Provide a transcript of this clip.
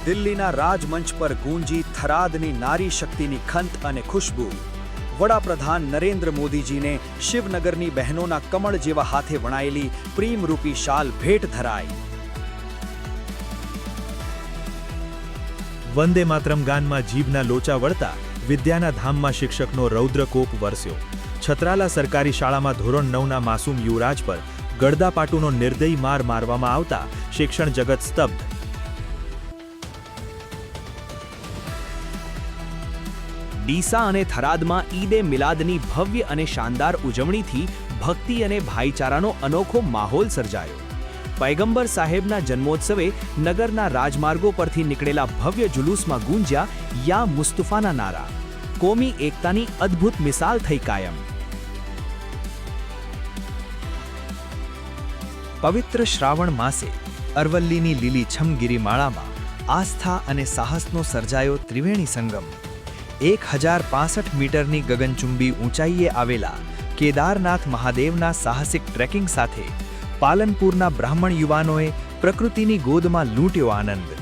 દિલ્હીના રાજમંચ પર ગૂંજી થરાદની નારી શક્તિની ખંત અને ખુશ્બુ. વડાપ્રધાન નરેન્દ્ર મોદીજીને શિવનગરની બહેનોના કમળ જેવા હાથે વણાયેલી પ્રેમરૂપી શાલ ભેટ ધરાઈ. વંદે માતરમ ગાનમાં જીભના લોચા વળતા વિદ્યાના ધામમાં શિક્ષકનો રૌદ્રકોપ વરસ્યો. છત્રાલા સરકારી શાળામાં ધોરણ 9ના માસૂમ યુવરાજ પર ગળદાપાટુનો નિર્દયી માર મારવામાં આવતા શિક્ષણ જગત સ્તબ્ધ. ડીસા અને થરાદમાં ઈદે મિલાદની ભવ્ય અને શાનદાર ઉજવણીથી ભક્તિ અને ભાઈચારાનો અનોખો માહોલ સર્જાયો. પયગંબર સાહેબના જન્મોત્સવે નગરના રાજમાર્ગો પરથી નીકળેલા ભવ્ય જુલુસમાં ગુંજ્યા યા મુસ્તફાના નારા. કોમી એકતાની અદ્ભુત મિસાલ થઈ કાયમ. પવિત્ર શ્રાવણ માસે અરવલ્લીની લીલીછમ ગિરિમાળામાં આસ્થા અને સાહસનો સર્જાયો ત્રિવેણી સંગમ. 1065 મીટરની ગગનચુંબી ઊંચાઈએ આવેલા કેદારનાથ મહાદેવના સાહસિક ટ્રેકિંગ સાથે પાલનપુરના બ્રાહ્મણ યુવાનોએ પ્રકૃતિની ગોદમાં લૂંટ્યો આનંદ.